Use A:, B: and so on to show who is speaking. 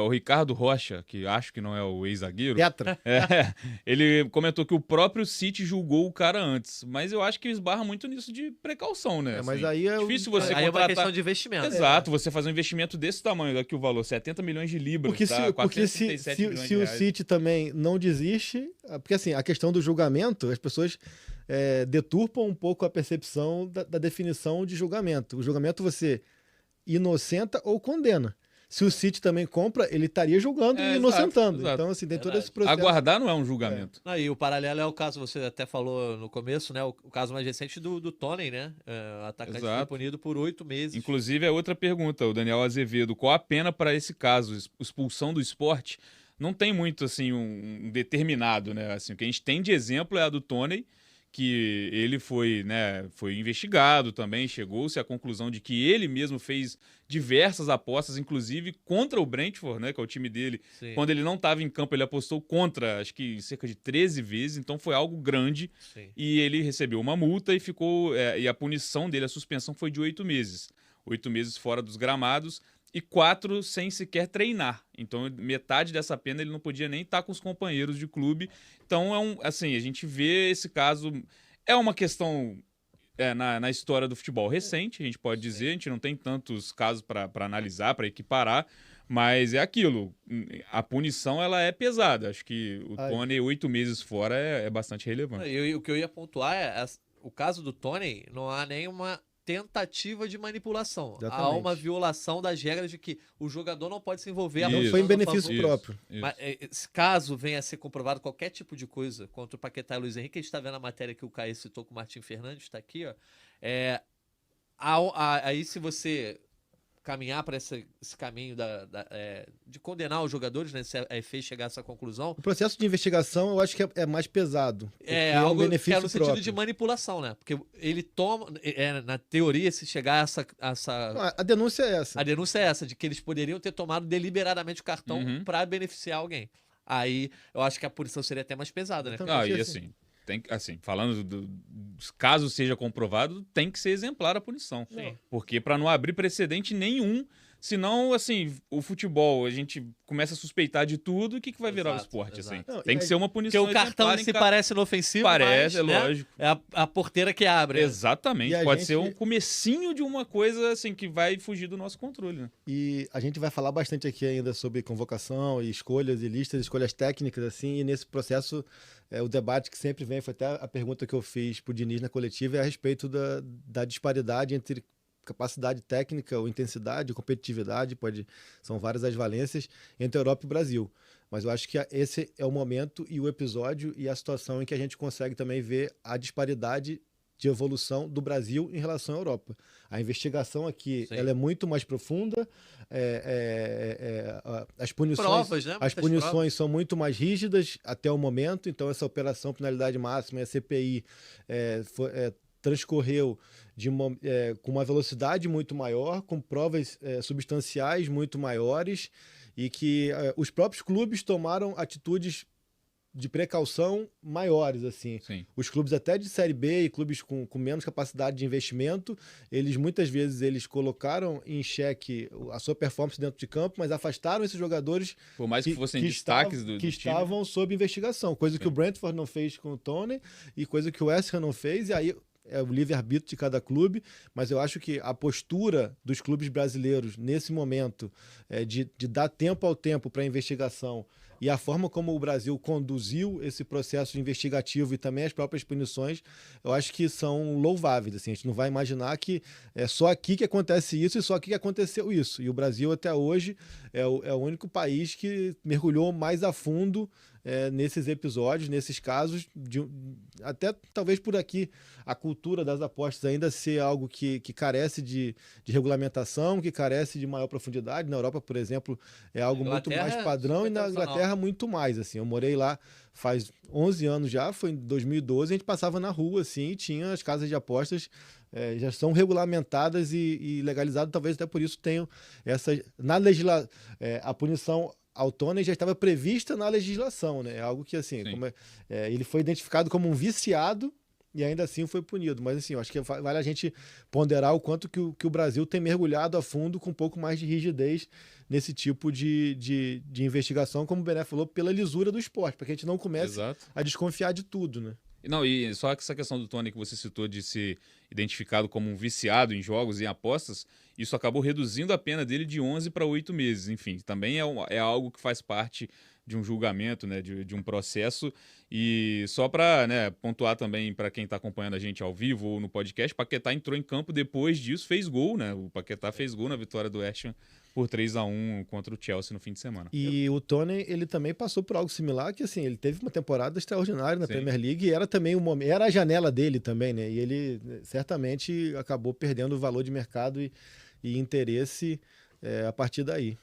A: o Ricardo Rocha, que acho que não é o ex-zagueiro,
B: Petra.
A: ele comentou que o próprio City julgou o cara antes, mas eu acho que esbarra muito nisso de precaução, né?
B: Mas
A: assim,
B: aí é
A: difícil você
C: Aí é uma
A: contratar...
C: questão de investimento.
A: Exato, você fazer um investimento desse tamanho, aqui o valor, 70 milhões de libras,
B: Porque
A: tá?
B: se o City também não desiste, porque assim, a questão do julgamento, as pessoas deturpam um pouco a percepção da definição de julgamento. O julgamento você inocenta ou condena. Se o City também compra, ele estaria julgando e inocentando.
A: Exato.
B: Então, assim, tem todo esse processo.
A: Aguardar não é um julgamento.
C: E o paralelo é o caso, você até falou no começo, né? O caso mais recente do Tony, né? O atacante foi punido por 8 meses.
A: Inclusive, é outra pergunta, o Daniel Azevedo. Qual a pena para esse caso? Expulsão do esporte? Não tem muito, assim, um determinado, né? Assim, o que a gente tem de exemplo é a do Tony, que ele foi investigado também, chegou-se à conclusão de que ele mesmo fez diversas apostas, inclusive contra o Brentford, né, que é o time dele.
C: Sim.
A: Quando ele não estava em campo, ele apostou contra, acho que cerca de 13 vezes, então foi algo grande.
C: Sim.
A: E ele recebeu uma multa e ficou, e a punição dele, a suspensão foi de 8 meses. 8 meses fora dos gramados e 4 sem sequer treinar. Então, metade dessa pena ele não podia nem estar com os companheiros de clube. Então, assim, a gente vê esse caso... É uma questão na história do futebol recente, a gente pode dizer. A gente não tem tantos casos para analisar, para equiparar, mas é aquilo. A punição, ela é pesada. Acho que o Tony, 8 meses fora, é bastante relevante.
C: O que eu ia pontuar o caso do Tony, não há nenhuma tentativa de manipulação.
B: Exatamente.
C: Há uma violação das regras de que o jogador não pode se envolver.
B: Não foi em benefício próprio.
C: Mas, caso venha a ser comprovado qualquer tipo de coisa contra o Paquetá e o Luiz Henrique, a gente está vendo a matéria que o Caio citou com o Martim Fernandes, está aqui, ó. Aí se você caminhar para esse caminho de condenar os jogadores, né? Se a FA chegar a essa conclusão.
B: O processo de investigação eu acho que é mais pesado.
C: Algo
B: um benefício
C: no sentido
B: próprio.
C: de manipulação, né? Porque ele toma. Na teoria, se chegar a essa.
B: A denúncia é essa.
C: A denúncia é essa, de que eles poderiam ter tomado deliberadamente o cartão para beneficiar alguém. Aí eu acho que a punição seria até mais pesada, né?
A: E assim, falando caso seja comprovado, tem que ser exemplar a punição.
C: Sim.
A: Porque para não abrir precedente nenhum, senão, assim, o futebol, a gente começa a suspeitar de tudo, e o que vai virar o esporte, assim?
B: Não,
A: Tem que ser uma punição
C: Porque o cartão se parece inofensivo,
A: parece,
C: mas,
A: lógico.
C: É a porteira que abre.
A: Exatamente.
B: E
A: Pode ser um comecinho de uma coisa, assim, que vai fugir do nosso controle, né?
B: E a gente vai falar bastante aqui ainda sobre convocação e escolhas e listas, escolhas técnicas, assim, e nesse processo, o debate que sempre vem, foi até a pergunta que eu fiz pro Diniz na coletiva, é a respeito da disparidade entre capacidade técnica ou intensidade, competitividade, são várias as valências entre a Europa e o Brasil. Mas eu acho que esse é o momento e o episódio e a situação em que a gente consegue também ver a disparidade de evolução do Brasil em relação à Europa. A investigação aqui ela é muito mais profunda, as punições,
C: né?
B: as punições são muito mais rígidas até o momento, então essa operação penalidade máxima, a CPI, transcorreu com uma velocidade muito maior, com provas substanciais muito maiores, e que os próprios clubes tomaram atitudes de precaução maiores, assim.
A: Sim.
B: Os clubes até de Série B e clubes com menos capacidade de investimento, muitas vezes colocaram em xeque a sua performance dentro de campo, mas afastaram esses jogadores
A: por mais que fossem destaques do time,
B: estavam sob investigação, coisa que o Brentford não fez com o Tony e coisa que o West Ham não fez, e aí é o livre-arbítrio de cada clube, mas eu acho que a postura dos clubes brasileiros nesse momento de dar tempo ao tempo para a investigação e a forma como o Brasil conduziu esse processo investigativo e também as próprias punições, eu acho que são louváveis. Assim, a gente não vai imaginar que é só aqui que acontece isso e só aqui que aconteceu isso. E o Brasil até hoje é o único país que mergulhou mais a fundo nesses episódios, nesses casos, até talvez por aqui a cultura das apostas ainda ser algo que carece de regulamentação, que carece de maior profundidade. Na Europa, por exemplo, é algo muito mais padrão, e na Inglaterra muito mais. Assim, eu morei lá faz 11 anos já, foi em 2012, a gente passava na rua assim, e tinha as casas de apostas já são regulamentadas e legalizadas, talvez até por isso tenham a punição ao Tony já estava prevista na legislação, né? É algo que, assim, ele foi identificado como um viciado e ainda assim foi punido. Mas, assim, eu acho que vale a gente ponderar o quanto que o Brasil tem mergulhado a fundo com um pouco mais de rigidez nesse tipo de investigação, como o Bené falou, pela lisura do esporte, para que a gente não comece
A: Exato.
B: a desconfiar de tudo, né?
A: Não, e só essa questão do Tony que você citou de ser identificado como um viciado em jogos e em apostas, isso acabou reduzindo a pena dele de 11 para 8 meses. Enfim, também é algo que faz parte de um julgamento, né, de um processo. E só para, né, pontuar também para quem está acompanhando a gente ao vivo ou no podcast, Paquetá entrou em campo depois disso, fez gol, né? O Paquetá fez gol na vitória do West Ham por 3-1 contra o Chelsea no fim de semana.
B: E o Tony, ele também passou por algo similar, que assim, ele teve uma temporada extraordinária na
A: Sim.
B: Premier League e era também o momento, era a janela dele também, né? E ele certamente acabou perdendo o valor de mercado e interesse a partir daí.